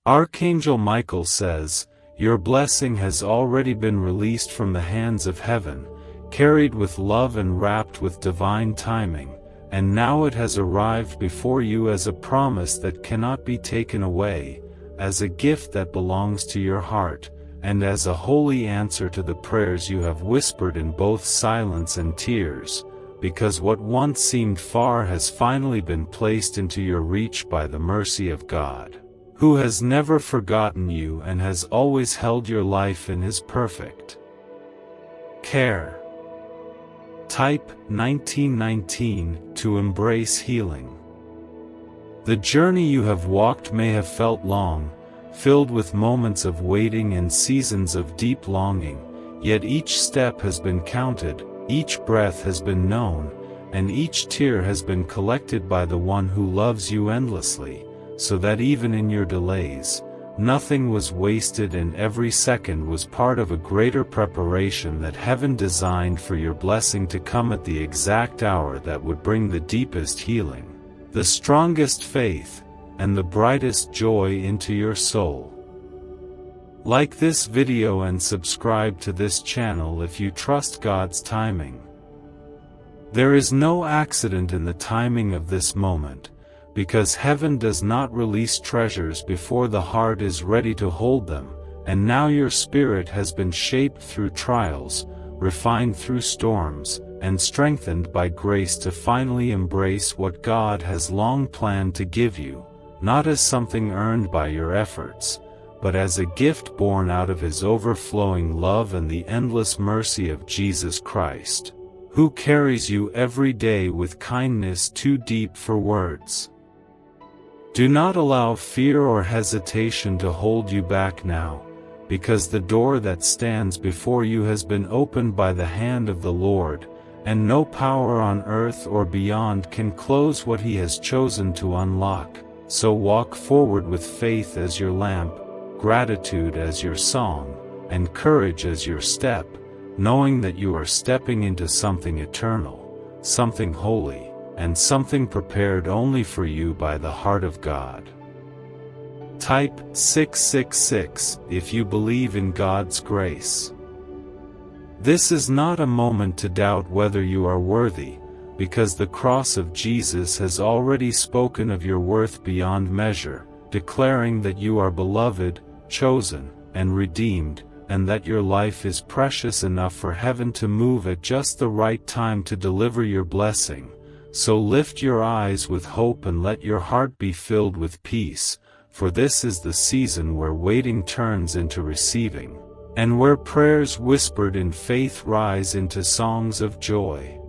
Archangel Michael says, "Your blessing has already been released from the hands of heaven, carried with love and wrapped with divine timing, and now it has arrived before you as a promise that cannot be taken away, as a gift that belongs to your heart, and as a holy answer to the prayers you have whispered in both silence and tears, because what once seemed far has finally been placed into your reach by the mercy of God, who has never forgotten you and has always held your life in His perfect care." Type 1919 to embrace healing. The journey you have walked may have felt long, filled with moments of waiting and seasons of deep longing, yet each step has been counted, each breath has been known, and each tear has been collected by the one who loves you endlessly, so that even in your delays, nothing was wasted and every second was part of a greater preparation that heaven designed for your blessing to come at the exact hour that would bring the deepest healing, the strongest faith, and the brightest joy into your soul. Like this video and subscribe to this channel if you trust God's timing. There is no accident in the timing of this moment, because heaven does not release treasures before the heart is ready to hold them, and now your spirit has been shaped through trials, refined through storms, and strengthened by grace to finally embrace what God has long planned to give you, not as something earned by your efforts, but as a gift born out of His overflowing love and the endless mercy of Jesus Christ, who carries you every day with kindness too deep for words. Do not allow fear or hesitation to hold you back now, because the door that stands before you has been opened by the hand of the Lord, and no power on earth or beyond can close what He has chosen to unlock. So walk forward with faith as your lamp, gratitude as your song, and courage as your step, knowing that you are stepping into something eternal, something holy, and something prepared only for you by the heart of God. Type 666 if you believe in God's grace. This is not a moment to doubt whether you are worthy, because the cross of Jesus has already spoken of your worth beyond measure, declaring that you are beloved, chosen, and redeemed, and that your life is precious enough for heaven to move at just the right time to deliver your blessing. So lift your eyes with hope and let your heart be filled with peace, for this is the season where waiting turns into receiving, and where prayers whispered in faith rise into songs of joy.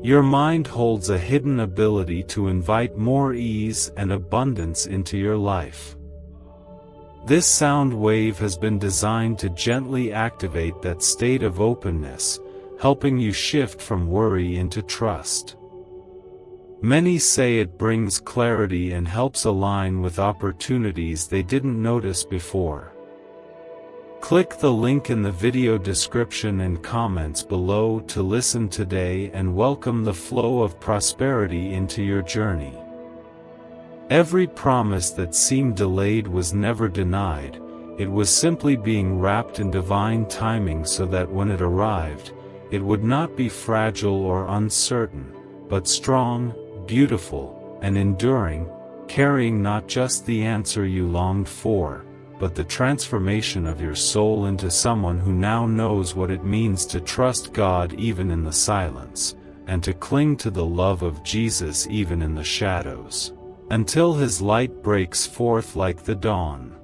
Your mind holds a hidden ability to invite more ease and abundance into your life. This sound wave has been designed to gently activate that state of openness, helping you shift from worry into trust. Many say it brings clarity and helps align with opportunities they didn't notice before. Click the link in the video description and comments below to listen today and welcome the flow of prosperity into your journey. Every promise that seemed delayed was never denied, it was simply being wrapped in divine timing so that when it arrived, it would not be fragile or uncertain, but strong, beautiful, and enduring, carrying not just the answer you longed for, but the transformation of your soul into someone who now knows what it means to trust God even in the silence, and to cling to the love of Jesus even in the shadows, until His light breaks forth like the dawn.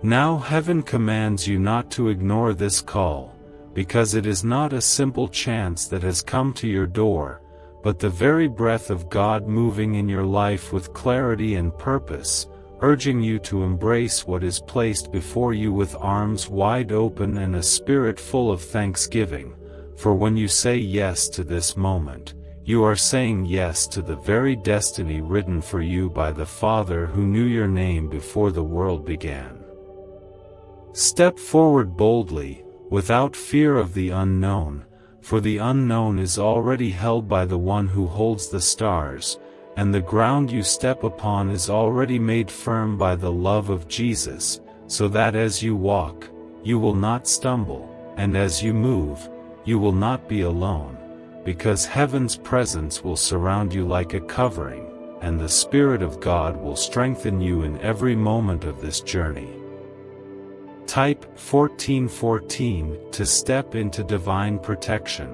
Now heaven commands you not to ignore this call, because it is not a simple chance that has come to your door, but the very breath of God moving in your life with clarity and purpose, urging you to embrace what is placed before you with arms wide open and a spirit full of thanksgiving, for when you say yes to this moment, you are saying yes to the very destiny written for you by the Father who knew your name before the world began. Step forward boldly, without fear of the unknown, for the unknown is already held by the one who holds the stars, and the ground you step upon is already made firm by the love of Jesus, so that as you walk, you will not stumble, and as you move, you will not be alone, because heaven's presence will surround you like a covering, and the Spirit of God will strengthen you in every moment of this journey. Type 1414 to step into divine protection.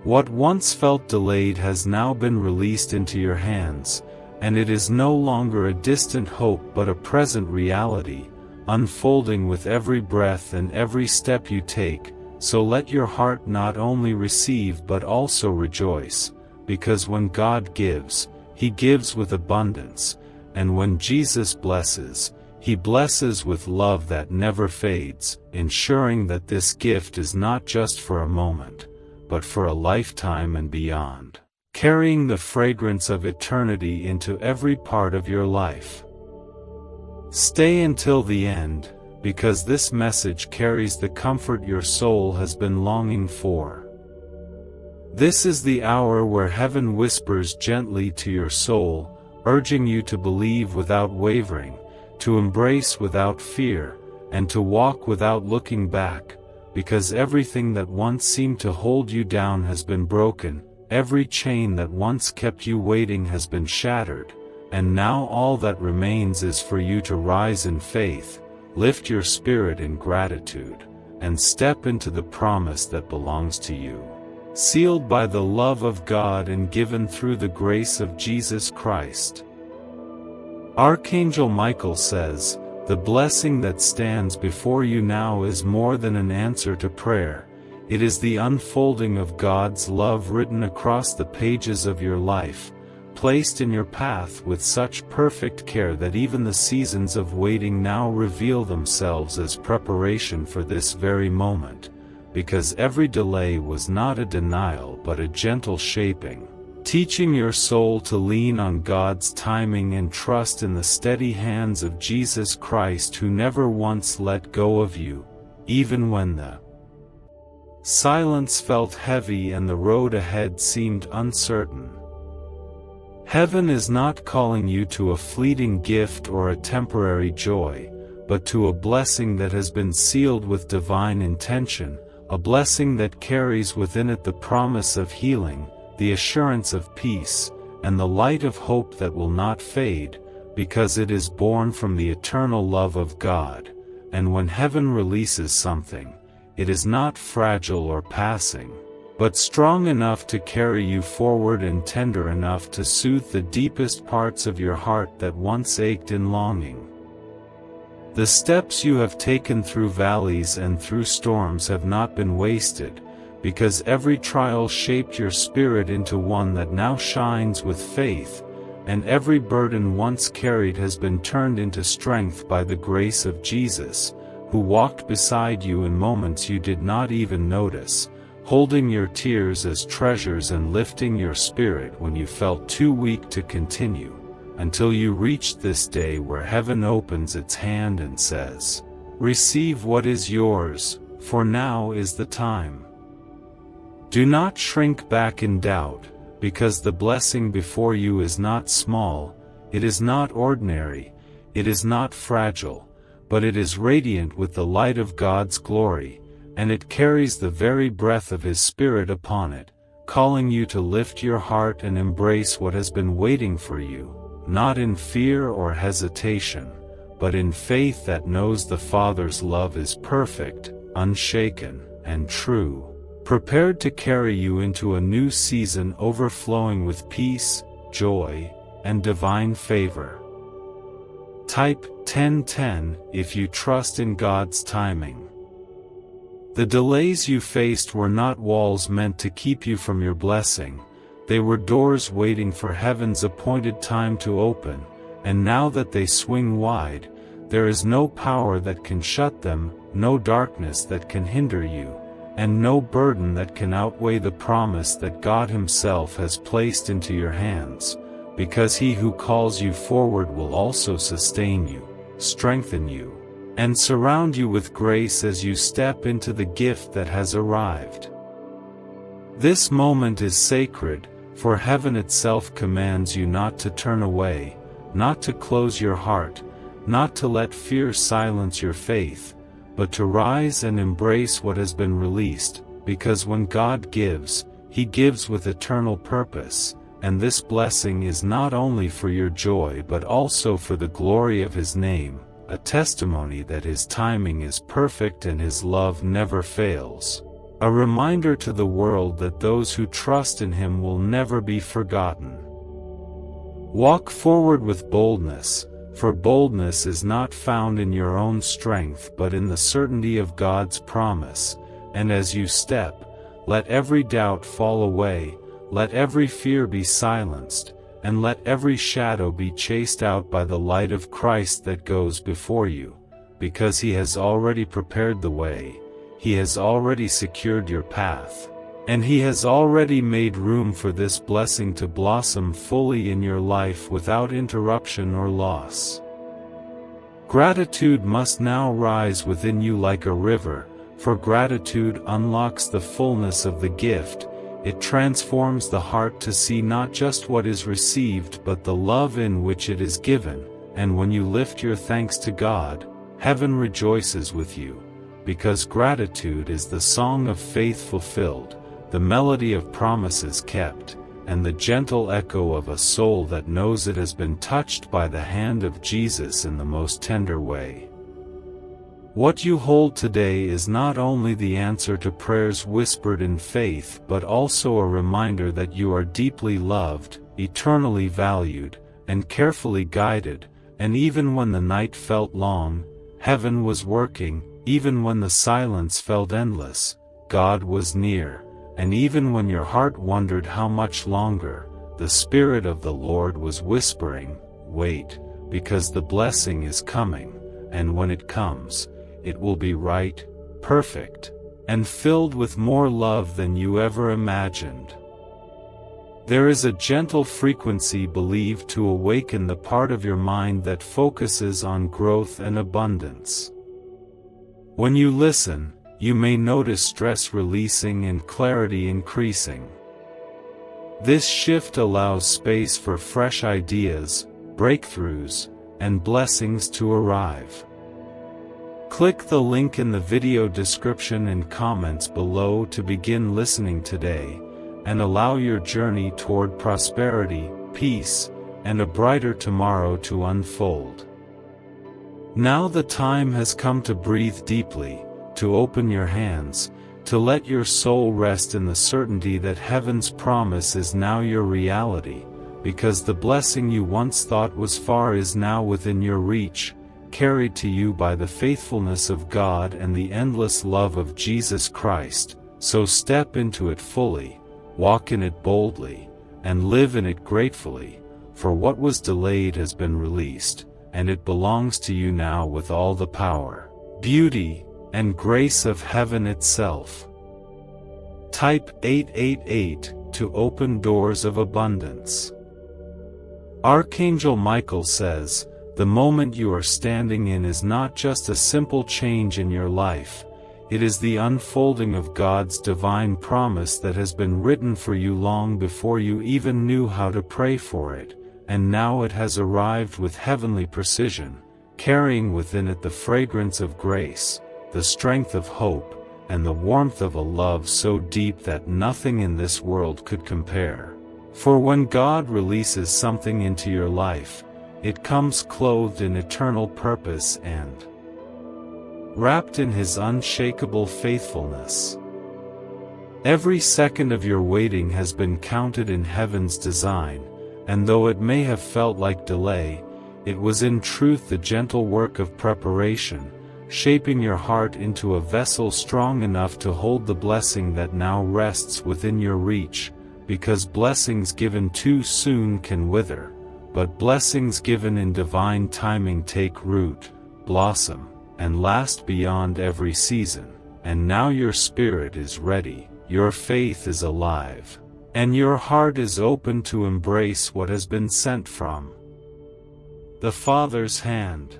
What once felt delayed has now been released into your hands, and it is no longer a distant hope but a present reality, unfolding with every breath and every step you take. So let your heart not only receive but also rejoice, because when God gives, He gives with abundance, and when Jesus blesses, He blesses with love that never fades, ensuring that this gift is not just for a moment, but for a lifetime and beyond, carrying the fragrance of eternity into every part of your life. Stay until the end, because this message carries the comfort your soul has been longing for. This is the hour where heaven whispers gently to your soul, urging you to believe without wavering, to embrace without fear, and to walk without looking back, because everything that once seemed to hold you down has been broken, every chain that once kept you waiting has been shattered, and now all that remains is for you to rise in faith, lift your spirit in gratitude, and step into the promise that belongs to you, sealed by the love of God and given through the grace of Jesus Christ. Archangel Michael says, "The blessing that stands before you now is more than an answer to prayer. It is the unfolding of God's love written across the pages of your life, placed in your path with such perfect care that even the seasons of waiting now reveal themselves as preparation for this very moment, because every delay was not a denial but a gentle shaping, teaching your soul to lean on God's timing and trust in the steady hands of Jesus Christ, who never once let go of you, even when the silence felt heavy and the road ahead seemed uncertain." Heaven is not calling you to a fleeting gift or a temporary joy, but to a blessing that has been sealed with divine intention, a blessing that carries within it the promise of healing, the assurance of peace, and the light of hope that will not fade, because it is born from the eternal love of God. And when heaven releases something, it is not fragile or passing, but strong enough to carry you forward and tender enough to soothe the deepest parts of your heart that once ached in longing. The steps you have taken through valleys and through storms have not been wasted, because every trial shaped your spirit into one that now shines with faith, and every burden once carried has been turned into strength by the grace of Jesus, who walked beside you in moments you did not even notice, holding your tears as treasures and lifting your spirit when you felt too weak to continue, until you reached this day where heaven opens its hand and says, "Receive what is yours, for now is the time." Do not shrink back in doubt, because the blessing before you is not small, it is not ordinary, it is not fragile, but it is radiant with the light of God's glory, and it carries the very breath of His Spirit upon it, calling you to lift your heart and embrace what has been waiting for you, not in fear or hesitation, but in faith that knows the Father's love is perfect, unshaken, and true, prepared to carry you into a new season overflowing with peace, joy, and divine favor. Type 1010 if you trust in God's timing. The delays you faced were not walls meant to keep you from your blessing, they were doors waiting for heaven's appointed time to open, and now that they swing wide, there is no power that can shut them, no darkness that can hinder you, and no burden that can outweigh the promise that God Himself has placed into your hands, because He who calls you forward will also sustain you, strengthen you, and surround you with grace as you step into the gift that has arrived. This moment is sacred, for heaven itself commands you not to turn away, not to close your heart, not to let fear silence your faith, but to rise and embrace what has been released, because when God gives, He gives with eternal purpose, and this blessing is not only for your joy but also for the glory of His name, a testimony that His timing is perfect and His love never fails. A reminder to the world that those who trust in Him will never be forgotten. Walk forward with boldness, for boldness is not found in your own strength but in the certainty of God's promise, and as you step, let every doubt fall away, let every fear be silenced, and let every shadow be chased out by the light of Christ that goes before you, because He has already prepared the way, He has already secured your path, and He has already made room for this blessing to blossom fully in your life without interruption or loss. Gratitude must now rise within you like a river, for gratitude unlocks the fullness of the gift. It transforms the heart to see not just what is received but the love in which it is given, and when you lift your thanks to God, heaven rejoices with you, because gratitude is the song of faith fulfilled, the melody of promises kept, and the gentle echo of a soul that knows it has been touched by the hand of Jesus in the most tender way. What you hold today is not only the answer to prayers whispered in faith but also a reminder that you are deeply loved, eternally valued, and carefully guided, and even when the night felt long, heaven was working, even when the silence felt endless, God was near, and even when your heart wondered how much longer, the Spirit of the Lord was whispering, "Wait, because the blessing is coming, and when it comes, it will be right, perfect, and filled with more love than you ever imagined." There is a gentle frequency believed to awaken the part of your mind that focuses on growth and abundance. When you listen, you may notice stress releasing and clarity increasing. This shift allows space for fresh ideas, breakthroughs, and blessings to arrive. Click the link in the video description and comments below to begin listening today, and allow your journey toward prosperity, peace, and a brighter tomorrow to unfold. Now the time has come to breathe deeply, to open your hands, to let your soul rest in the certainty that heaven's promise is now your reality, because the blessing you once thought was far is now within your reach, carried to you by the faithfulness of God and the endless love of Jesus Christ. So step into it fully, walk in it boldly, and live in it gratefully, for what was delayed has been released, and it belongs to you now with all the power, beauty, and grace of heaven itself. Type 888 to open doors of abundance. Archangel Michael says, "The moment you are standing in is not just a simple change in your life, it is the unfolding of God's divine promise that has been written for you long before you even knew how to pray for it, and now it has arrived with heavenly precision, carrying within it the fragrance of grace, the strength of hope, and the warmth of a love so deep that nothing in this world could compare. For when God releases something into your life, it comes clothed in eternal purpose and wrapped in His unshakable faithfulness. Every second of your waiting has been counted in heaven's design, and though it may have felt like delay, it was in truth the gentle work of preparation, shaping your heart into a vessel strong enough to hold the blessing that now rests within your reach, because blessings given too soon can wither, but blessings given in divine timing take root, blossom, and last beyond every season. And now your spirit is ready, your faith is alive, and your heart is open to embrace what has been sent from the Father's hand.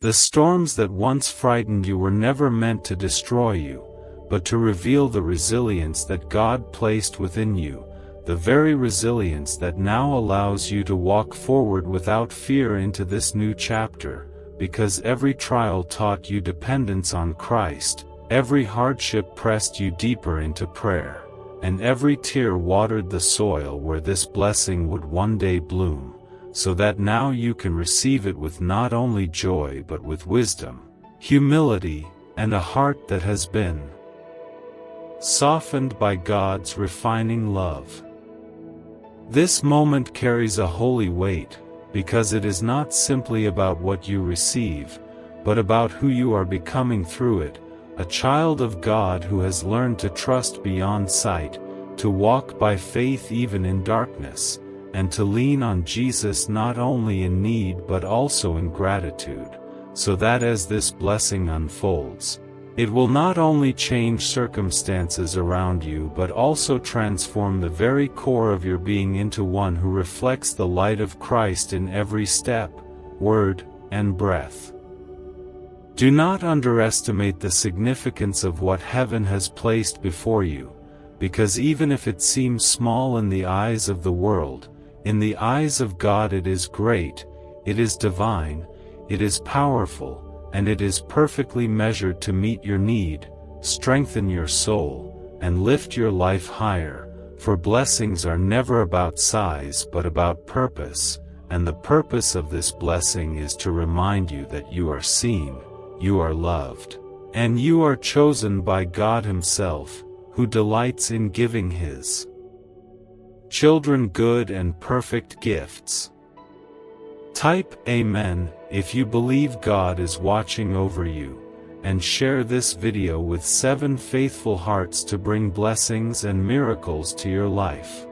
The storms that once frightened you were never meant to destroy you, but to reveal the resilience that God placed within you, the very resilience that now allows you to walk forward without fear into this new chapter, because every trial taught you dependence on Christ, every hardship pressed you deeper into prayer, and every tear watered the soil where this blessing would one day bloom, so that now you can receive it with not only joy but with wisdom, humility, and a heart that has been softened by God's refining love. This moment carries a holy weight, because it is not simply about what you receive, but about who you are becoming through it, a child of God who has learned to trust beyond sight, to walk by faith even in darkness, and to lean on Jesus not only in need but also in gratitude, so that as this blessing unfolds, it will not only change circumstances around you but also transform the very core of your being into one who reflects the light of Christ in every step, word, and breath. Do not underestimate the significance of what heaven has placed before you, because even if it seems small in the eyes of the world, in the eyes of God it is great, it is divine, it is powerful, and it is perfectly measured to meet your need, strengthen your soul, and lift your life higher, for blessings are never about size but about purpose, and the purpose of this blessing is to remind you that you are seen, you are loved, and you are chosen by God Himself, who delights in giving His children good and perfect gifts. Type Amen if you believe God is watching over you, and share this video with 7 faithful hearts to bring blessings and miracles to your life.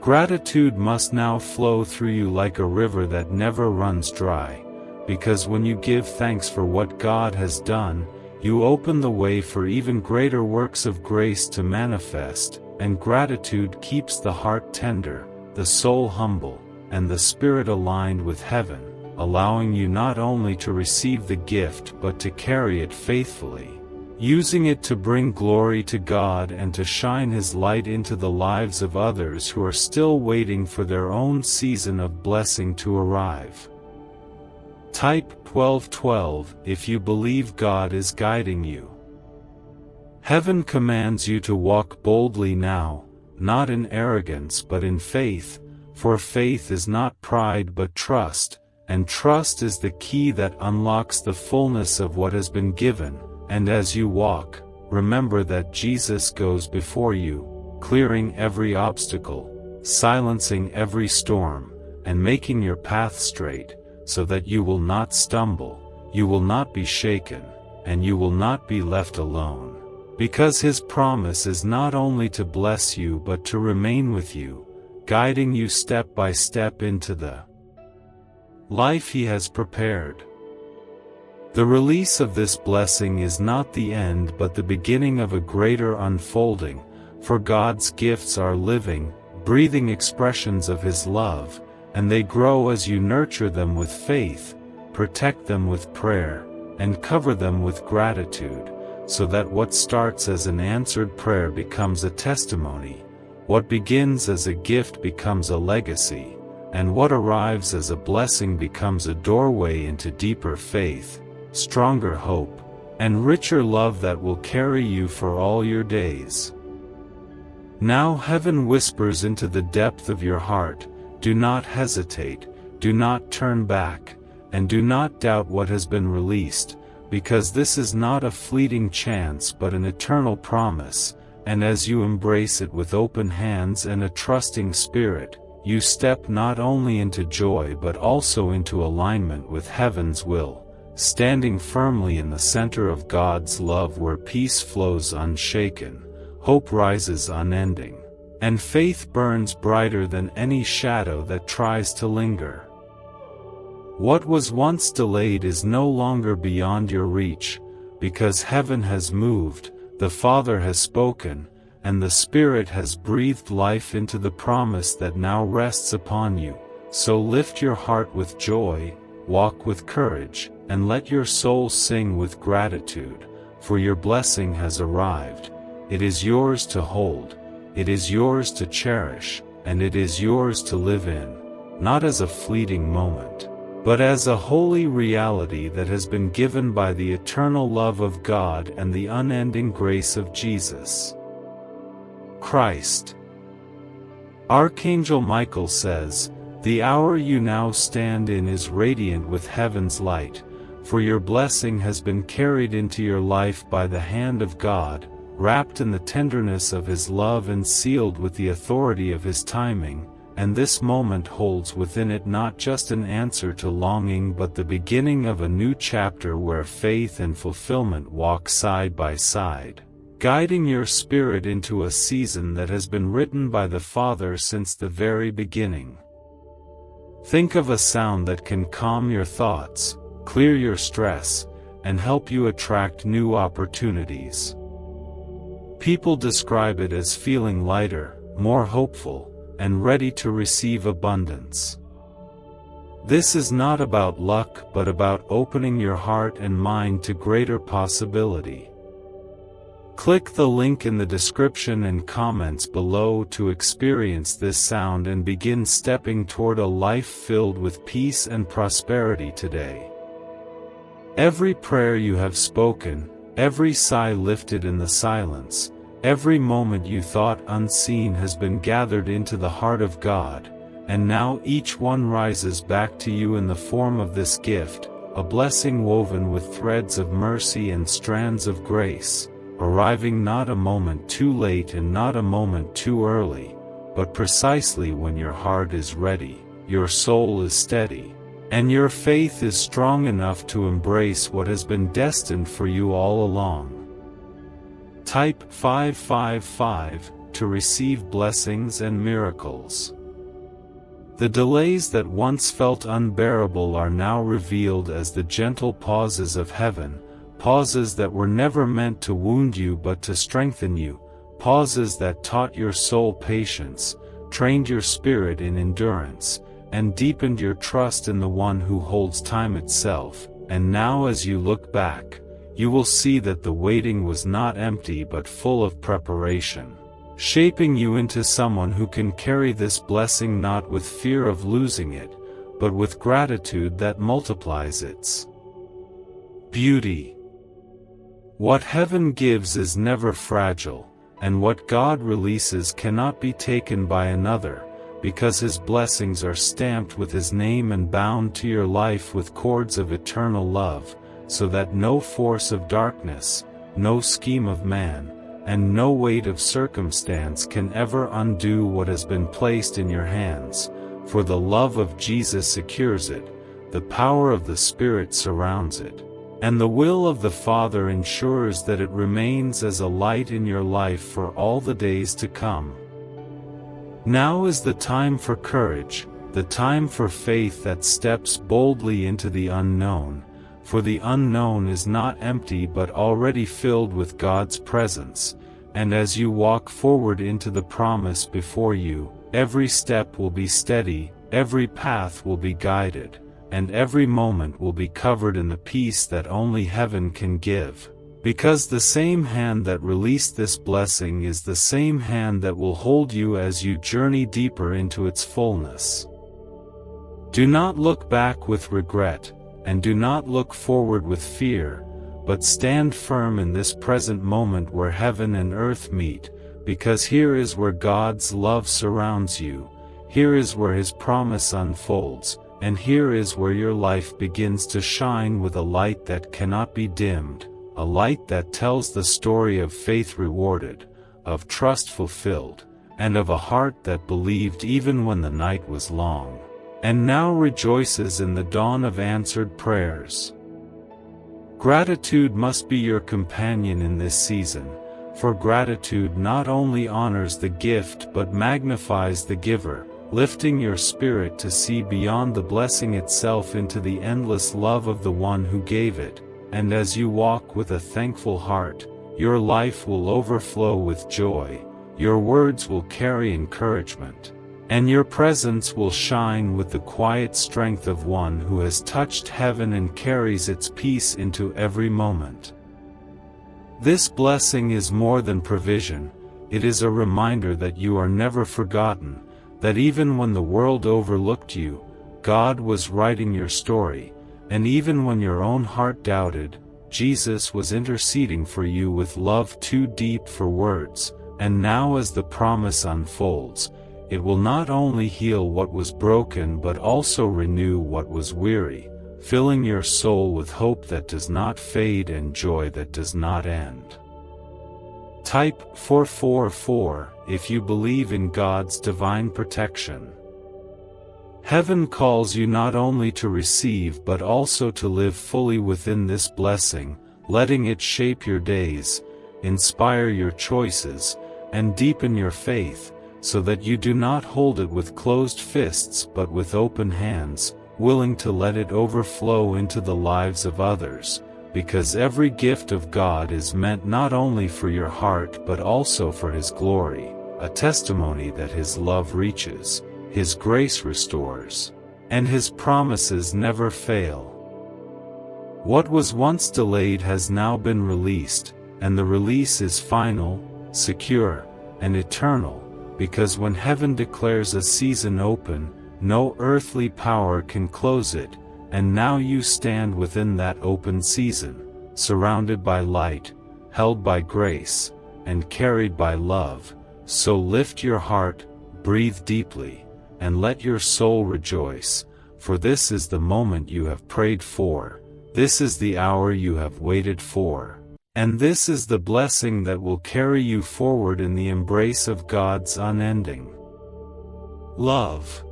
Gratitude must now flow through you like a river that never runs dry, because when you give thanks for what God has done, you open the way for even greater works of grace to manifest, and gratitude keeps the heart tender, the soul humble, and the spirit aligned with heaven, allowing you not only to receive the gift but to carry it faithfully, using it to bring glory to God and to shine His light into the lives of others who are still waiting for their own season of blessing to arrive. Type 1212 if you believe God is guiding you. Heaven commands you to walk boldly now, not in arrogance but in faith, for faith is not pride but trust, and trust is the key that unlocks the fullness of what has been given. And as you walk, remember that Jesus goes before you, clearing every obstacle, silencing every storm, and making your path straight, so that you will not stumble, you will not be shaken, and you will not be left alone. Because His promise is not only to bless you but to remain with you, guiding you step by step into the life He has prepared. The release of this blessing is not the end but the beginning of a greater unfolding, for God's gifts are living, breathing expressions of His love, and they grow as you nurture them with faith, protect them with prayer, and cover them with gratitude, so that what starts as an answered prayer becomes a testimony, what begins as a gift becomes a legacy, and what arrives as a blessing becomes a doorway into deeper faith, stronger hope, and richer love that will carry you for all your days. Now heaven whispers into the depth of your heart, do not hesitate, do not turn back, and do not doubt what has been released, because this is not a fleeting chance but an eternal promise, and as you embrace it with open hands and a trusting spirit, you step not only into joy but also into alignment with heaven's will, standing firmly in the center of God's love where peace flows unshaken, hope rises unending, and faith burns brighter than any shadow that tries to linger. What was once delayed is no longer beyond your reach, because heaven has moved, the Father has spoken, and the Spirit has breathed life into the promise that now rests upon you. So lift your heart with joy, walk with courage, and let your soul sing with gratitude, for your blessing has arrived. It is yours to hold, it is yours to cherish, and it is yours to live in, not as a fleeting moment, but as a holy reality that has been given by the eternal love of God and the unending grace of Jesus Christ. Archangel Michael says, "The hour you now stand in is radiant with heaven's light, for your blessing has been carried into your life by the hand of God, wrapped in the tenderness of His love and sealed with the authority of His timing, and this moment holds within it not just an answer to longing but the beginning of a new chapter where faith and fulfillment walk side by side, guiding your spirit into a season that has been written by the Father since the very beginning." Think of a sound that can calm your thoughts, clear your stress, and help you attract new opportunities. People describe it as feeling lighter, more hopeful, and ready to receive abundance. This is not about luck but about opening your heart and mind to greater possibility. Click the link in the description and comments below to experience this sound and begin stepping toward a life filled with peace and prosperity today. Every prayer you have spoken, every sigh lifted in the silence, every moment you thought unseen has been gathered into the heart of God, and now each one rises back to you in the form of this gift, a blessing woven with threads of mercy and strands of grace, arriving not a moment too late and not a moment too early, but precisely when your heart is ready, your soul is steady, and your faith is strong enough to embrace what has been destined for you all along. Type 555 to receive blessings and miracles. The delays that once felt unbearable are now revealed as the gentle pauses of heaven, pauses that were never meant to wound you but to strengthen you, pauses that taught your soul patience, trained your spirit in endurance, and deepened your trust in the one who holds time itself. And now as you look back, you will see that the waiting was not empty but full of preparation, shaping you into someone who can carry this blessing not with fear of losing it, but with gratitude that multiplies its beauty. What heaven gives is never fragile, and what God releases cannot be taken by another, because His blessings are stamped with His name and bound to your life with cords of eternal love, so that no force of darkness, no scheme of man, and no weight of circumstance can ever undo what has been placed in your hands, for the love of Jesus secures it, the power of the Spirit surrounds it, and the will of the Father ensures that it remains as a light in your life for all the days to come. Now is the time for courage, the time for faith that steps boldly into the unknown, for the unknown is not empty but already filled with God's presence, and as you walk forward into the promise before you, every step will be steady, every path will be guided, and every moment will be covered in the peace that only heaven can give, because the same hand that released this blessing is the same hand that will hold you as you journey deeper into its fullness. Do not look back with regret, and do not look forward with fear, but stand firm in this present moment where heaven and earth meet, because here is where God's love surrounds you, here is where His promise unfolds, and here is where your life begins to shine with a light that cannot be dimmed, a light that tells the story of faith rewarded, of trust fulfilled, and of a heart that believed even when the night was long, and now rejoices in the dawn of answered prayers. Gratitude must be your companion in this season, for gratitude not only honors the gift but magnifies the giver, lifting your spirit to see beyond the blessing itself into the endless love of the one who gave it, and as you walk with a thankful heart, your life will overflow with joy, your words will carry encouragement, and your presence will shine with the quiet strength of one who has touched heaven and carries its peace into every moment. This blessing is more than provision, it is a reminder that you are never forgotten, that even when the world overlooked you, God was writing your story, and even when your own heart doubted, Jesus was interceding for you with love too deep for words. And now as the promise unfolds, it will not only heal what was broken but also renew what was weary, filling your soul with hope that does not fade and joy that does not end. Type 444 if you believe in God's divine protection. Heaven calls you not only to receive but also to live fully within this blessing, letting it shape your days, inspire your choices, and deepen your faith, so that you do not hold it with closed fists but with open hands, willing to let it overflow into the lives of others, because every gift of God is meant not only for your heart but also for His glory, a testimony that His love reaches, His grace restores, and His promises never fail. What was once delayed has now been released, and the release is final, secure, and eternal, because when heaven declares a season open, no earthly power can close it, and now you stand within that open season, surrounded by light, held by grace, and carried by love. So lift your heart, breathe deeply, and let your soul rejoice, for this is the moment you have prayed for, this is the hour you have waited for, and this is the blessing that will carry you forward in the embrace of God's unending love.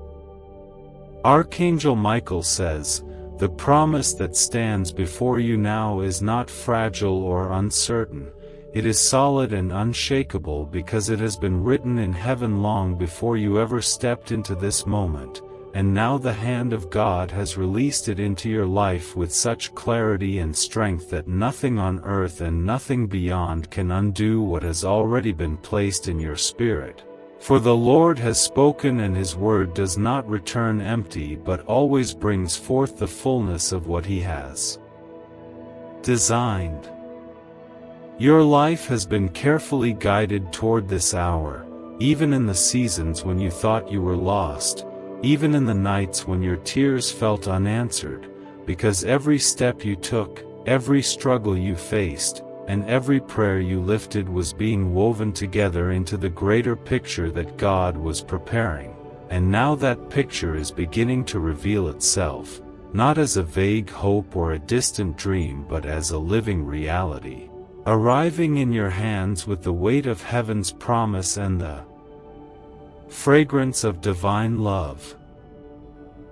Archangel Michael says, "The promise that stands before you now is not fragile or uncertain. It is solid and unshakable because it has been written in heaven long before you ever stepped into this moment, and now the hand of God has released it into your life with such clarity and strength that nothing on earth and nothing beyond can undo what has already been placed in your spirit. For the Lord has spoken, and His word does not return empty but always brings forth the fullness of what He has designed." Your life has been carefully guided toward this hour, even in the seasons when you thought you were lost, even in the nights when your tears felt unanswered, because every step you took, every struggle you faced, and every prayer you lifted was being woven together into the greater picture that God was preparing, and now that picture is beginning to reveal itself, not as a vague hope or a distant dream but as a living reality, arriving in your hands with the weight of heaven's promise and the fragrance of divine love.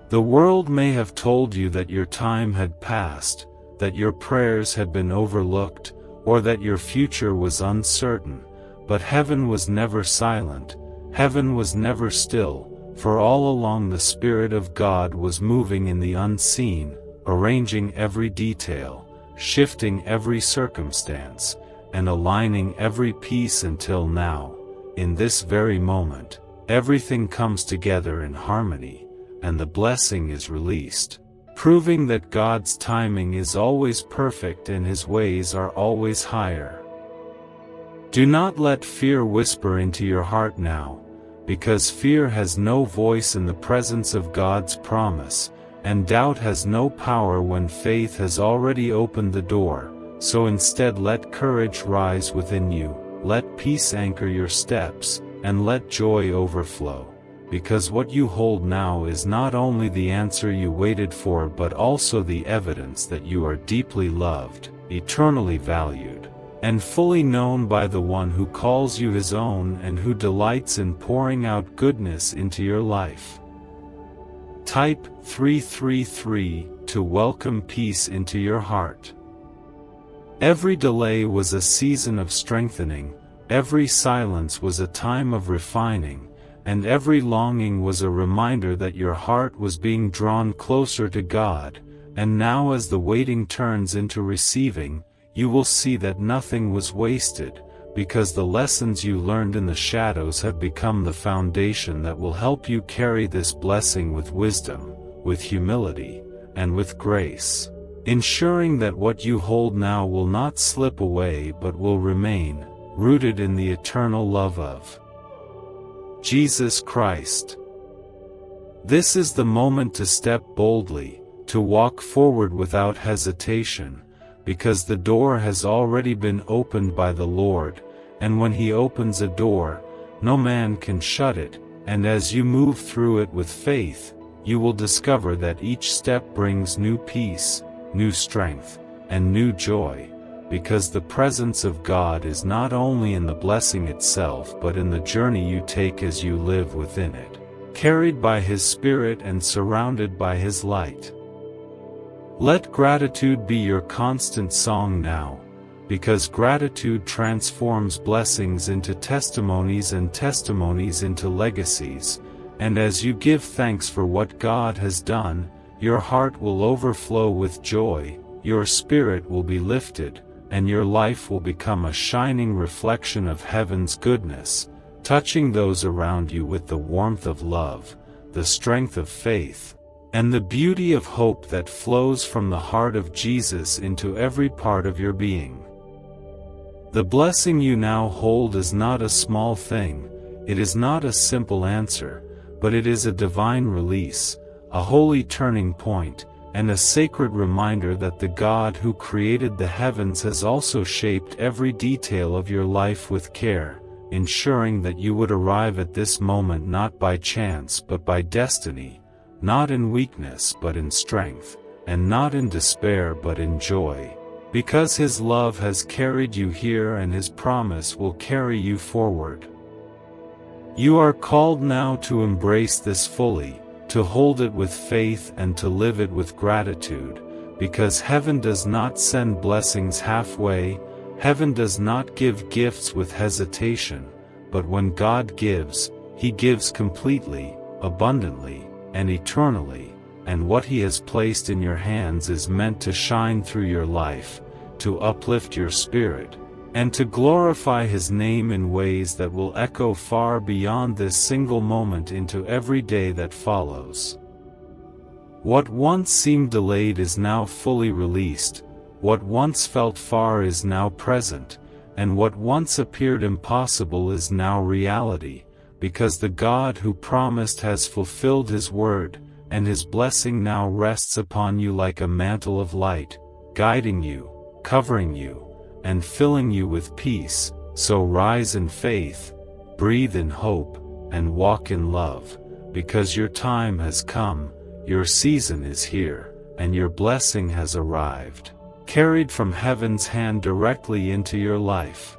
The world may have told you that your time had passed, that your prayers had been overlooked, or that your future was uncertain, but heaven was never silent, heaven was never still, for all along the Spirit of God was moving in the unseen, arranging every detail, shifting every circumstance, and aligning every piece until now, in this very moment, everything comes together in harmony, and the blessing is released, proving that God's timing is always perfect and His ways are always higher. Do not let fear whisper into your heart now, because fear has no voice in the presence of God's promise, and doubt has no power when faith has already opened the door. So instead, let courage rise within you, let peace anchor your steps, and let joy overflow. Because what you hold now is not only the answer you waited for but also the evidence that you are deeply loved, eternally valued, and fully known by the one who calls you His own and who delights in pouring out goodness into your life. Type 333 to welcome peace into your heart. Every delay was a season of strengthening, every silence was a time of refining, and every longing was a reminder that your heart was being drawn closer to God. And now as the waiting turns into receiving, you will see that nothing was wasted, because the lessons you learned in the shadows have become the foundation that will help you carry this blessing with wisdom, with humility, and with grace, ensuring that what you hold now will not slip away but will remain, rooted in the eternal love of Jesus Christ. This is the moment to step boldly, to walk forward without hesitation, because the door has already been opened by the Lord, and when He opens a door, no man can shut it, and as you move through it with faith, you will discover that each step brings new peace, new strength, and new joy, because the presence of God is not only in the blessing itself but in the journey you take as you live within it, carried by His Spirit and surrounded by His light. Let gratitude be your constant song now, because gratitude transforms blessings into testimonies and testimonies into legacies, and as you give thanks for what God has done, your heart will overflow with joy, your spirit will be lifted, and your life will become a shining reflection of heaven's goodness, touching those around you with the warmth of love, the strength of faith, and the beauty of hope that flows from the heart of Jesus into every part of your being. The blessing you now hold is not a small thing, it is not a simple answer, but it is a divine release, a holy turning point, and a sacred reminder that the God who created the heavens has also shaped every detail of your life with care, ensuring that you would arrive at this moment not by chance but by destiny, not in weakness but in strength, and not in despair but in joy, because His love has carried you here and His promise will carry you forward. You are called now to embrace this fully, to hold it with faith and to live it with gratitude, because heaven does not send blessings halfway, heaven does not give gifts with hesitation, but when God gives, He gives completely, abundantly, and eternally, and what He has placed in your hands is meant to shine through your life, to uplift your spirit, and to glorify His name in ways that will echo far beyond this single moment into every day that follows. What once seemed delayed is now fully released, what once felt far is now present, and what once appeared impossible is now reality, because the God who promised has fulfilled His word, and His blessing now rests upon you like a mantle of light, guiding you, covering you, and filling you with peace. So rise in faith, breathe in hope, and walk in love, because your time has come, your season is here, and your blessing has arrived, carried from heaven's hand directly into your life.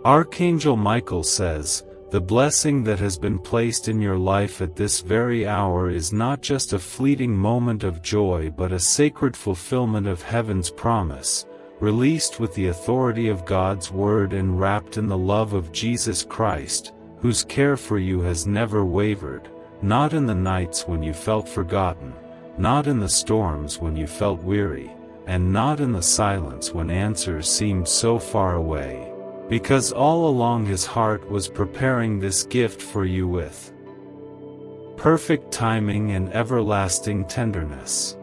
Archangel Michael says, "The blessing that has been placed in your life at this very hour is not just a fleeting moment of joy but a sacred fulfillment of heaven's promise, released with the authority of God's word and wrapped in the love of Jesus Christ, whose care for you has never wavered, not in the nights when you felt forgotten, not in the storms when you felt weary, and not in the silence when answers seemed so far away. Because all along His heart was preparing this gift for you with perfect timing and everlasting tenderness."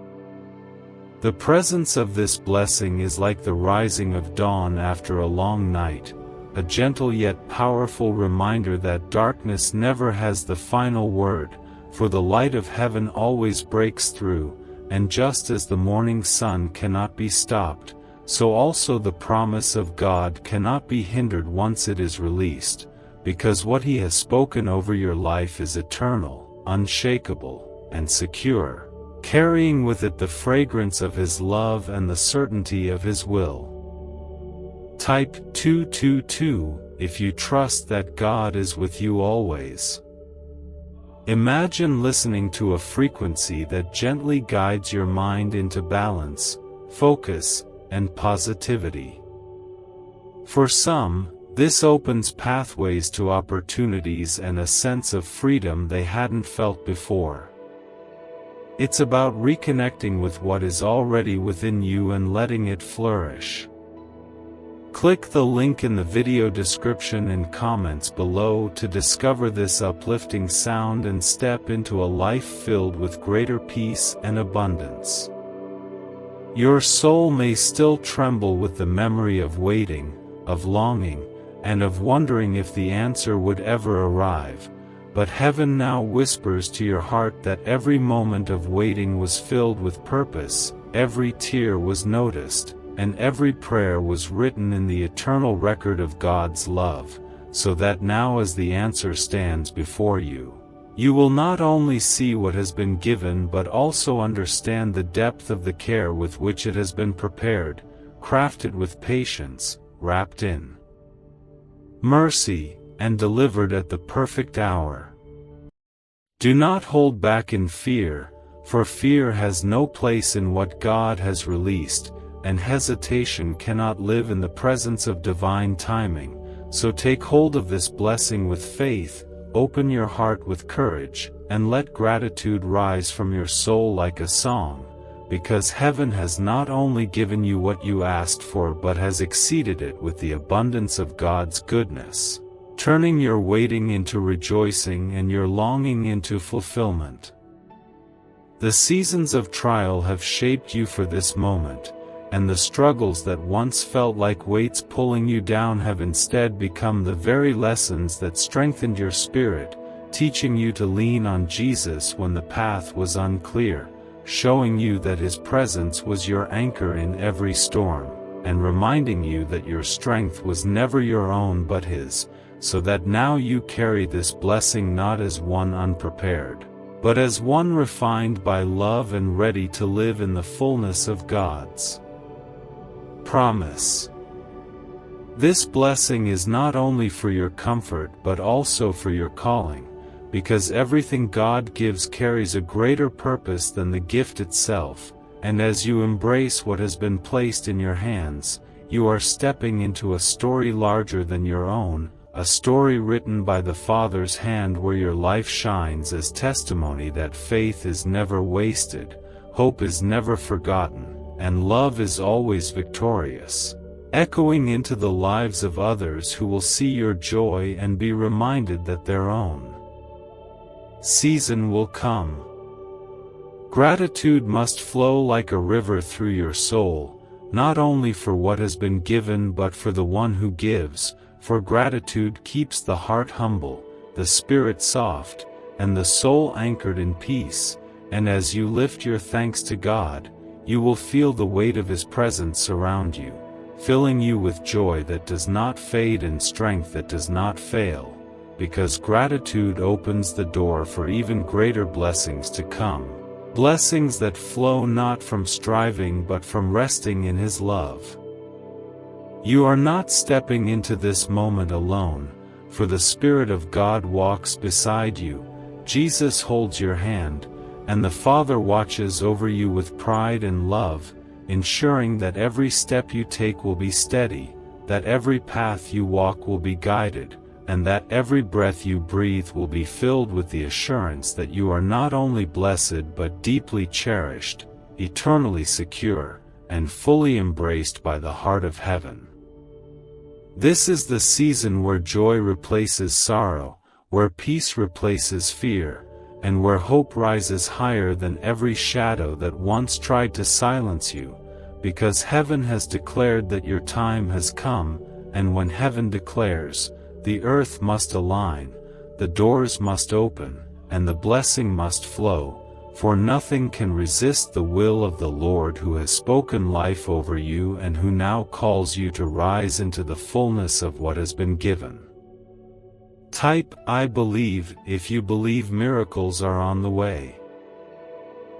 The presence of this blessing is like the rising of dawn after a long night, a gentle yet powerful reminder that darkness never has the final word, for the light of heaven always breaks through, and just as the morning sun cannot be stopped, so also the promise of God cannot be hindered once it is released, because what He has spoken over your life is eternal, unshakable, and secure, carrying with it the fragrance of His love and the certainty of His will. Type 222 if you trust that God is with you always. Imagine listening to a frequency that gently guides your mind into balance, focus, and positivity. For some, this opens pathways to opportunities and a sense of freedom they hadn't felt before. It's about reconnecting with what is already within you and letting it flourish. Click the link in the video description and comments below to discover this uplifting sound and step into a life filled with greater peace and abundance. Your soul may still tremble with the memory of waiting, of longing, and of wondering if the answer would ever arrive. But heaven now whispers to your heart that every moment of waiting was filled with purpose, every tear was noticed, and every prayer was written in the eternal record of God's love, so that now as the answer stands before you, you will not only see what has been given but also understand the depth of the care with which it has been prepared, crafted with patience, wrapped in mercy, and delivered at the perfect hour. Do not hold back in fear, for fear has no place in what God has released, and hesitation cannot live in the presence of divine timing. So take hold of this blessing with faith, open your heart with courage, and let gratitude rise from your soul like a song, because heaven has not only given you what you asked for but has exceeded it with the abundance of God's goodness, turning your waiting into rejoicing and your longing into fulfillment. The seasons of trial have shaped you for this moment, and the struggles that once felt like weights pulling you down have instead become the very lessons that strengthened your spirit, teaching you to lean on Jesus when the path was unclear, showing you that His presence was your anchor in every storm, and reminding you that your strength was never your own but His, so that now you carry this blessing not as one unprepared, but as one refined by love and ready to live in the fullness of God's promise. This blessing is not only for your comfort but also for your calling, because everything God gives carries a greater purpose than the gift itself, and as you embrace what has been placed in your hands, you are stepping into a story larger than your own, a story written by the Father's hand where your life shines as testimony that faith is never wasted, hope is never forgotten, and love is always victorious, echoing into the lives of others who will see your joy and be reminded that their own season will come. Gratitude must flow like a river through your soul, not only for what has been given but for the one who gives, for gratitude keeps the heart humble, the spirit soft, and the soul anchored in peace, and as you lift your thanks to God, you will feel the weight of His presence surround you, filling you with joy that does not fade and strength that does not fail, because gratitude opens the door for even greater blessings to come, blessings that flow not from striving but from resting in His love. You are not stepping into this moment alone, for the Spirit of God walks beside you, Jesus holds your hand, and the Father watches over you with pride and love, ensuring that every step you take will be steady, that every path you walk will be guided, and that every breath you breathe will be filled with the assurance that you are not only blessed but deeply cherished, eternally secure, and fully embraced by the heart of heaven. This is the season where joy replaces sorrow, where peace replaces fear, and where hope rises higher than every shadow that once tried to silence you, because heaven has declared that your time has come, and when heaven declares, the earth must align, the doors must open, and the blessing must flow, for nothing can resist the will of the Lord who has spoken life over you and who now calls you to rise into the fullness of what has been given. Type I believe if you believe miracles are on the way.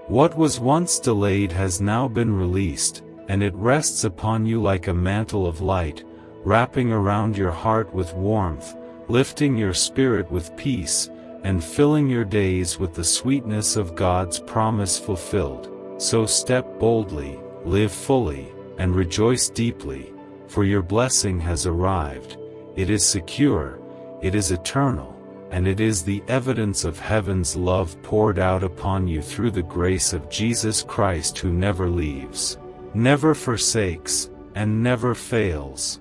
What was once delayed has now been released, and it rests upon you like a mantle of light, wrapping around your heart with warmth, lifting your spirit with peace, and filling your days with the sweetness of God's promise fulfilled. So step boldly, live fully, and rejoice deeply, for your blessing has arrived. It is secure, it is eternal, and it is the evidence of heaven's love poured out upon you through the grace of Jesus Christ, who never leaves, never forsakes, and never fails.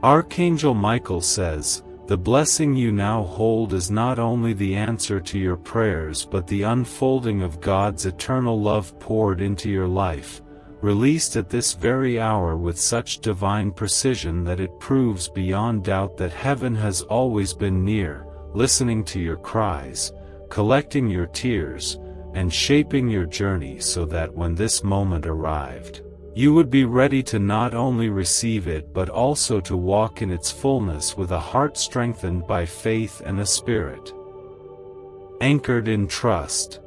Archangel Michael says, "The blessing you now hold is not only the answer to your prayers but the unfolding of God's eternal love poured into your life, released at this very hour with such divine precision that it proves beyond doubt that heaven has always been near, listening to your cries, collecting your tears, and shaping your journey so that when this moment arrived, you would be ready to not only receive it but also to walk in its fullness with a heart strengthened by faith and a spirit anchored in trust.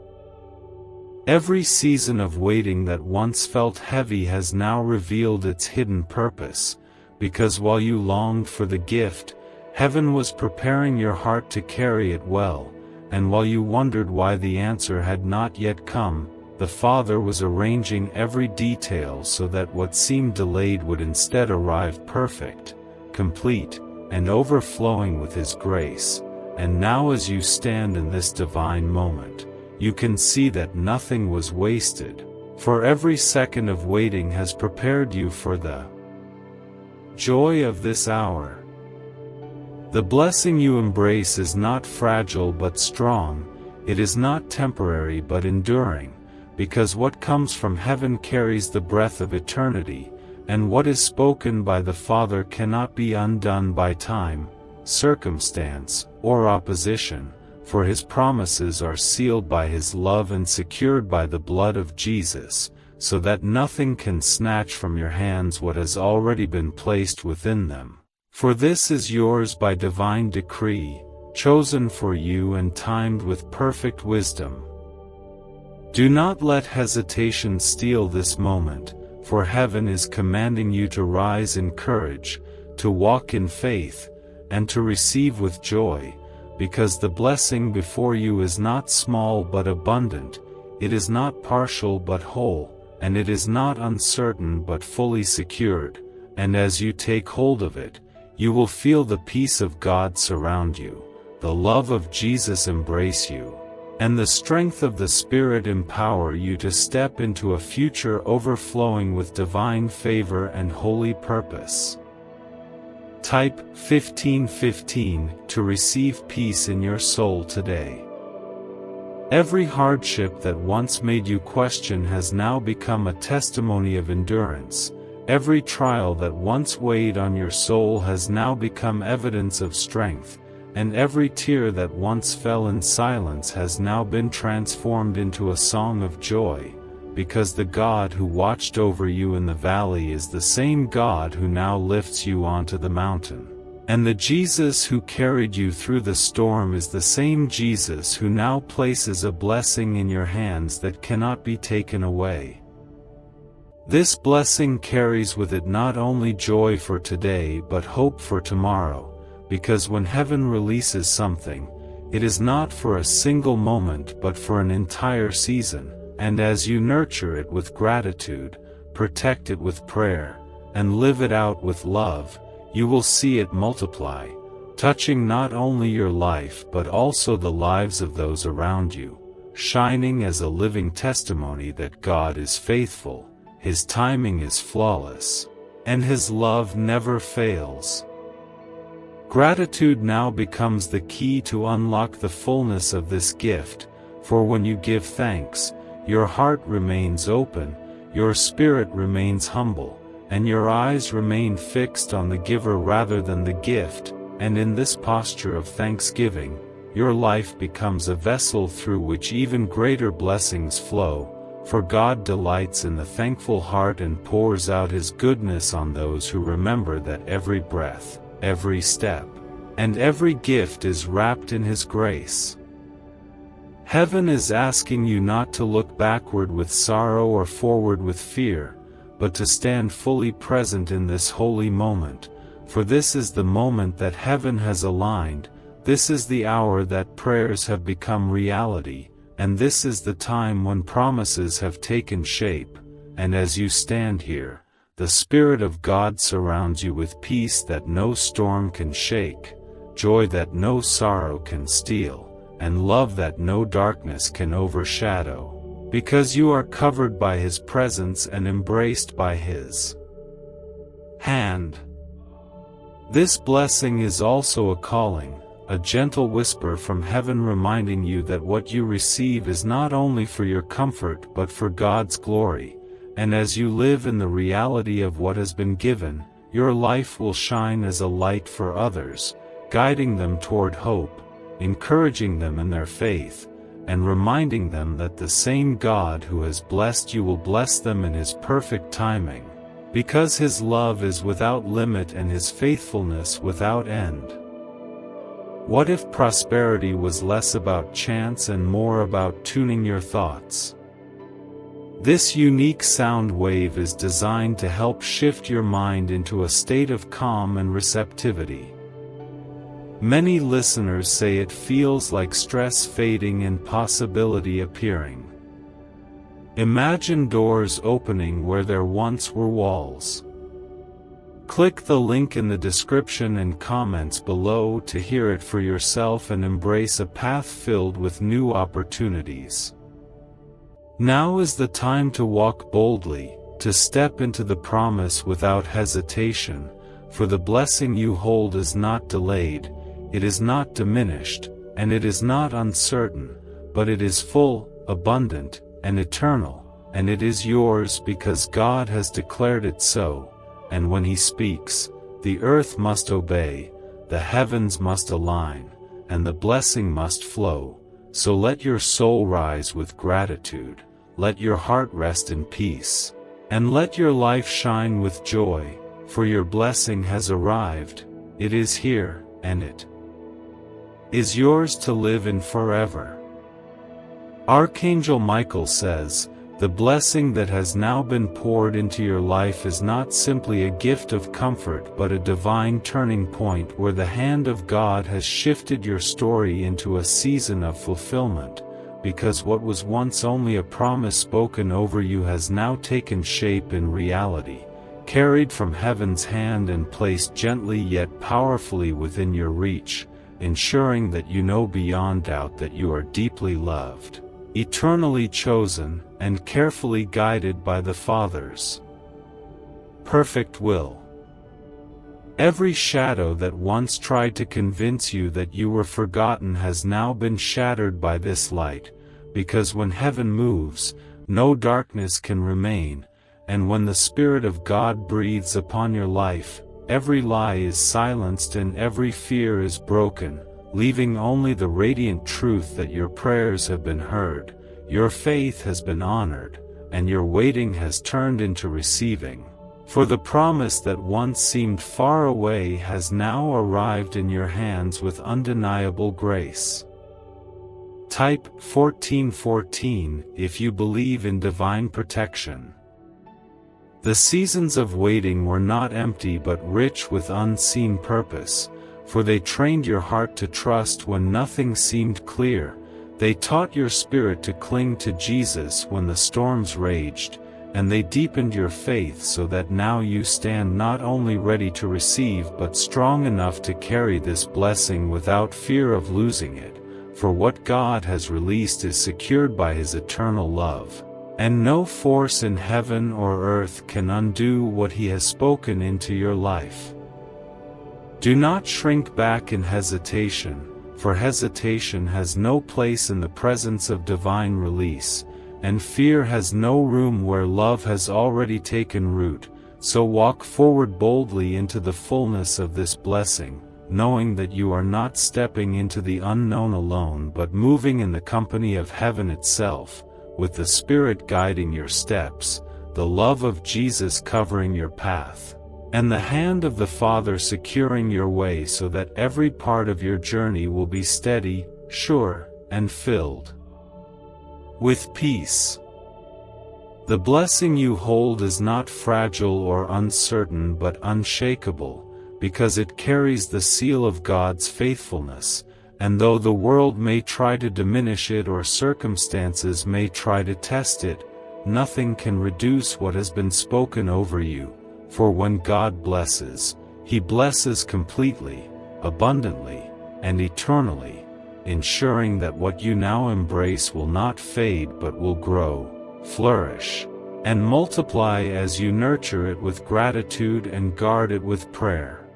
Every season of waiting that once felt heavy has now revealed its hidden purpose, because while you longed for the gift, heaven was preparing your heart to carry it well, and while you wondered why the answer had not yet come, the Father was arranging every detail so that what seemed delayed would instead arrive perfect, complete, and overflowing with His grace. And now as you stand in this divine moment, you can see that nothing was wasted, for every second of waiting has prepared you for the joy of this hour. The blessing you embrace is not fragile but strong, it is not temporary but enduring, because what comes from heaven carries the breath of eternity, and what is spoken by the Father cannot be undone by time, circumstance, or opposition, for His promises are sealed by His love and secured by the blood of Jesus, so that nothing can snatch from your hands what has already been placed within them. For this is yours by divine decree, chosen for you and timed with perfect wisdom. Do not let hesitation steal this moment, for heaven is commanding you to rise in courage, to walk in faith, and to receive with joy, because the blessing before you is not small but abundant, it is not partial but whole, and it is not uncertain but fully secured, and as you take hold of it, you will feel the peace of God surround you, the love of Jesus embrace you, and the strength of the Spirit empower you to step into a future overflowing with divine favor and holy purpose. Type 1515 to receive peace in your soul today. Every hardship that once made you question has now become a testimony of endurance. Every trial that once weighed on your soul has now become evidence of strength, and every tear that once fell in silence has now been transformed into a song of joy, because the God who watched over you in the valley is the same God who now lifts you onto the mountain. And the Jesus who carried you through the storm is the same Jesus who now places a blessing in your hands that cannot be taken away. This blessing carries with it not only joy for today but hope for tomorrow, because when heaven releases something, it is not for a single moment but for an entire season. And as you nurture it with gratitude, protect it with prayer, and live it out with love, you will see it multiply, touching not only your life but also the lives of those around you, shining as a living testimony that God is faithful, His timing is flawless, and His love never fails. Gratitude now becomes the key to unlock the fullness of this gift, for when you give thanks, your heart remains open, your spirit remains humble, and your eyes remain fixed on the giver rather than the gift, and in this posture of thanksgiving, your life becomes a vessel through which even greater blessings flow, for God delights in the thankful heart and pours out His goodness on those who remember that every breath, every step, and every gift is wrapped in His grace. Heaven is asking you not to look backward with sorrow or forward with fear, but to stand fully present in this holy moment, for this is the moment that heaven has aligned, this is the hour that prayers have become reality, and this is the time when promises have taken shape, and as you stand here, the Spirit of God surrounds you with peace that no storm can shake, joy that no sorrow can steal, and love that no darkness can overshadow, because you are covered by His presence and embraced by His hand. This blessing is also a calling, a gentle whisper from heaven reminding you that what you receive is not only for your comfort but for God's glory, and as you live in the reality of what has been given, your life will shine as a light for others, guiding them toward hope, encouraging them in their faith, and reminding them that the same God who has blessed you will bless them in His perfect timing, because His love is without limit and His faithfulness without end. What if prosperity was less about chance and more about tuning your thoughts? This unique sound wave is designed to help shift your mind into a state of calm and receptivity. Many listeners say it feels like stress fading and possibility appearing. Imagine doors opening where there once were walls. Click the link in the description and comments below to hear it for yourself and embrace a path filled with new opportunities. Now is the time to walk boldly, to step into the promise without hesitation, for the blessing you hold is not delayed, it is not diminished, and it is not uncertain, but it is full, abundant, and eternal, and it is yours because God has declared it so. And when He speaks, the earth must obey, the heavens must align, and the blessing must flow. So let your soul rise with gratitude, let your heart rest in peace, and let your life shine with joy, for your blessing has arrived, it is here, and it is yours to live in forever. Archangel Michael says, "The blessing that has now been poured into your life is not simply a gift of comfort but a divine turning point where the hand of God has shifted your story into a season of fulfillment, because what was once only a promise spoken over you has now taken shape in reality, carried from heaven's hand and placed gently yet powerfully within your reach, ensuring that you know beyond doubt that you are deeply loved, eternally chosen, and carefully guided by the Father's perfect will." Every shadow that once tried to convince you that you were forgotten has now been shattered by this light, because when heaven moves, no darkness can remain, and when the Spirit of God breathes upon your life, every lie is silenced and every fear is broken, leaving only the radiant truth that your prayers have been heard, your faith has been honored, and your waiting has turned into receiving. For the promise that once seemed far away has now arrived in your hands with undeniable grace. Type 1414 if you believe in divine protection. The seasons of waiting were not empty but rich with unseen purpose, for they trained your heart to trust when nothing seemed clear. They taught your spirit to cling to Jesus when the storms raged, and they deepened your faith so that now you stand not only ready to receive but strong enough to carry this blessing without fear of losing it, for what God has released is secured by His eternal love, and no force in heaven or earth can undo what He has spoken into your life. Do not shrink back in hesitation, for hesitation has no place in the presence of divine release, and fear has no room where love has already taken root. So walk forward boldly into the fullness of this blessing, knowing that you are not stepping into the unknown alone but moving in the company of heaven itself, with the Spirit guiding your steps, the love of Jesus covering your path, and the hand of the Father securing your way so that every part of your journey will be steady, sure, and filled with peace. The blessing you hold is not fragile or uncertain but unshakable, because it carries the seal of God's faithfulness, and though the world may try to diminish it or circumstances may try to test it, nothing can reduce what has been spoken over you. For when God blesses, He blesses completely, abundantly, and eternally, ensuring that what you now embrace will not fade but will grow, flourish, and multiply as you nurture it with gratitude and guard it with prayer.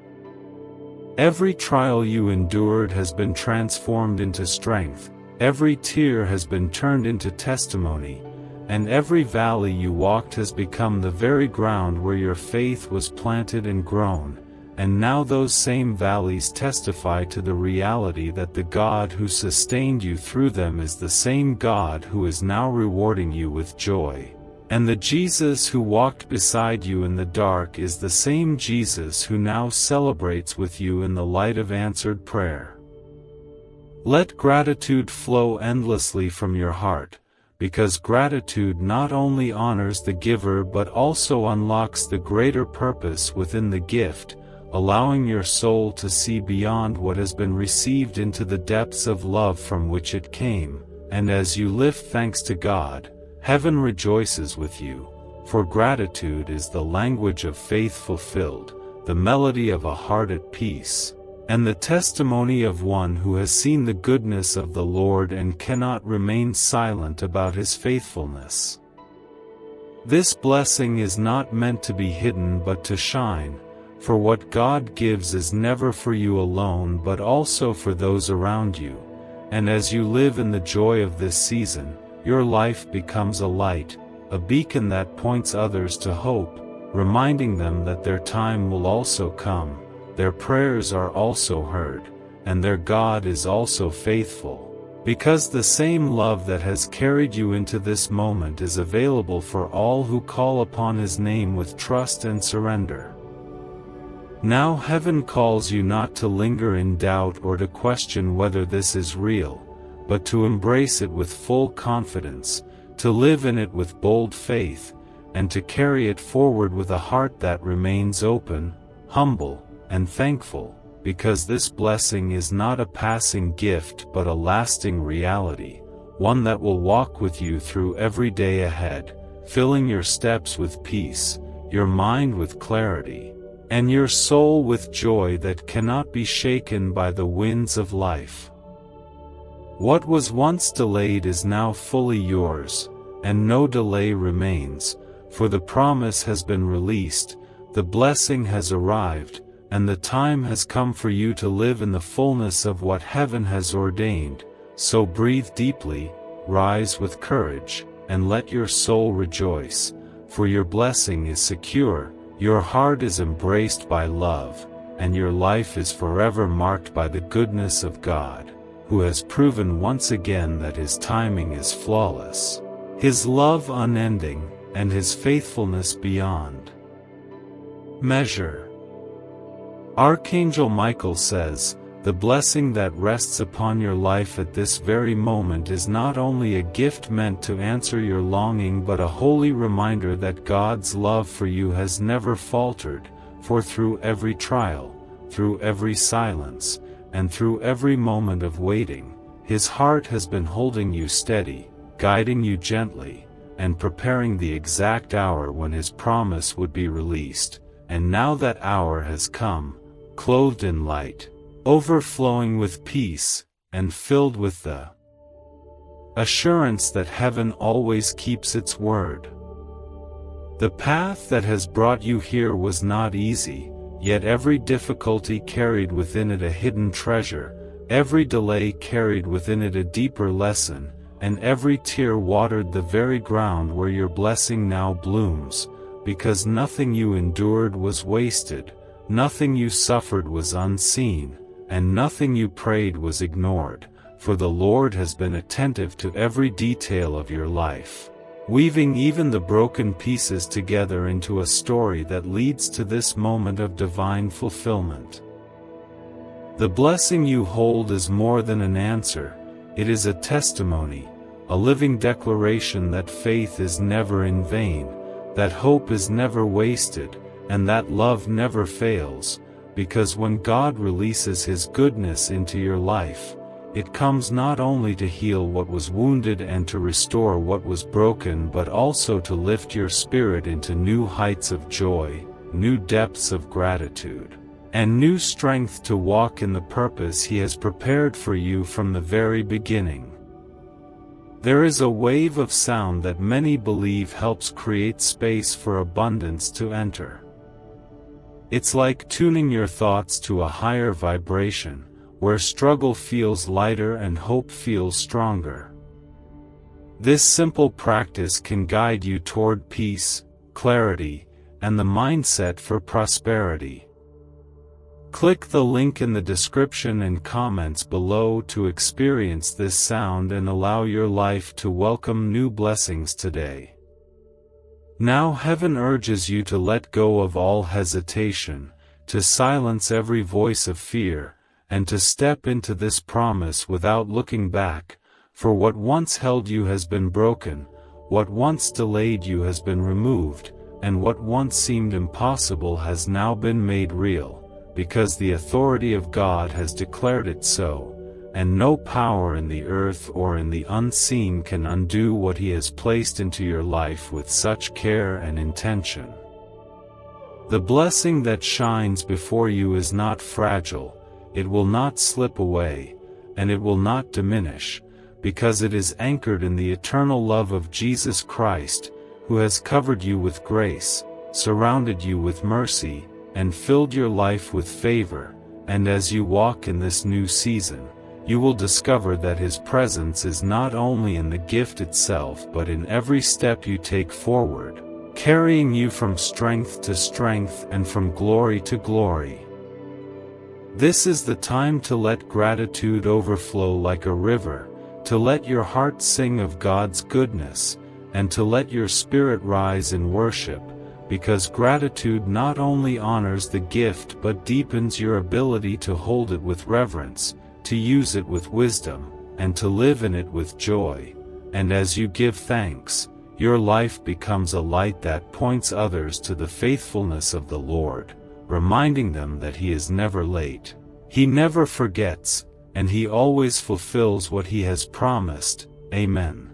Every trial you endured has been transformed into strength, every tear has been turned into testimony, and every valley you walked has become the very ground where your faith was planted and grown, and now those same valleys testify to the reality that the God who sustained you through them is the same God who is now rewarding you with joy. And the Jesus who walked beside you in the dark is the same Jesus who now celebrates with you in the light of answered prayer. Let gratitude flow endlessly from your heart, because gratitude not only honors the giver but also unlocks the greater purpose within the gift, allowing your soul to see beyond what has been received into the depths of love from which it came, and as you lift thanks to God, heaven rejoices with you, for gratitude is the language of faith fulfilled, the melody of a heart at peace, and the testimony of one who has seen the goodness of the Lord and cannot remain silent about his faithfulness. This blessing is not meant to be hidden but to shine, for what God gives is never for you alone but also for those around you, and as you live in the joy of this season, your life becomes a light, a beacon that points others to hope, reminding them that their time will also come, their prayers are also heard, and their God is also faithful, because the same love that has carried you into this moment is available for all who call upon His name with trust and surrender. Now heaven calls you not to linger in doubt or to question whether this is real, but to embrace it with full confidence, to live in it with bold faith, and to carry it forward with a heart that remains open, humble, and thankful, because this blessing is not a passing gift but a lasting reality, one that will walk with you through every day ahead, filling your steps with peace, your mind with clarity, and your soul with joy that cannot be shaken by the winds of life. What was once delayed is now fully yours, and no delay remains, for the promise has been released, the blessing has arrived, and the time has come for you to live in the fullness of what heaven has ordained. So breathe deeply, rise with courage, and let your soul rejoice, for your blessing is secure, your heart is embraced by love, and your life is forever marked by the goodness of God, who has proven once again that His timing is flawless, His love unending, and His faithfulness beyond measure. Archangel Michael says, "The blessing that rests upon your life at this very moment is not only a gift meant to answer your longing but a holy reminder that God's love for you has never faltered, for through every trial, through every silence, and through every moment of waiting, His heart has been holding you steady, guiding you gently, and preparing the exact hour when His promise would be released, and now that hour has come, clothed in light, overflowing with peace, and filled with the assurance that heaven always keeps its word. The path that has brought you here was not easy, yet every difficulty carried within it a hidden treasure, every delay carried within it a deeper lesson, and every tear watered the very ground where your blessing now blooms, because nothing you endured was wasted, nothing you suffered was unseen, and nothing you prayed was ignored, for the Lord has been attentive to every detail of your life, weaving even the broken pieces together into a story that leads to this moment of divine fulfillment. The blessing you hold is more than an answer, it is a testimony, a living declaration that faith is never in vain, that hope is never wasted, and that love never fails, because when God releases His goodness into your life, it comes not only to heal what was wounded and to restore what was broken but also to lift your spirit into new heights of joy, new depths of gratitude, and new strength to walk in the purpose He has prepared for you from the very beginning. There is a wave of sound that many believe helps create space for abundance to enter. It's like tuning your thoughts to a higher vibration, where struggle feels lighter and hope feels stronger. This simple practice can guide you toward peace, clarity, and the mindset for prosperity. Click the link in the description and comments below to experience this sound and allow your life to welcome new blessings today. Now heaven urges you to let go of all hesitation, to silence every voice of fear, and to step into this promise without looking back, for what once held you has been broken, what once delayed you has been removed, and what once seemed impossible has now been made real, because the authority of God has declared it so, and no power in the earth or in the unseen can undo what He has placed into your life with such care and intention. The blessing that shines before you is not fragile, it will not slip away, and it will not diminish, because it is anchored in the eternal love of Jesus Christ, who has covered you with grace, surrounded you with mercy, and filled your life with favor. And as you walk in this new season, you will discover that His presence is not only in the gift itself but in every step you take forward, carrying you from strength to strength and from glory to glory. This is the time to let gratitude overflow like a river, to let your heart sing of God's goodness, and to let your spirit rise in worship, because gratitude not only honors the gift but deepens your ability to hold it with reverence, to use it with wisdom, and to live in it with joy. And as you give thanks, your life becomes a light that points others to the faithfulness of the Lord, reminding them that He is never late. He never forgets, and He always fulfills what He has promised. Amen.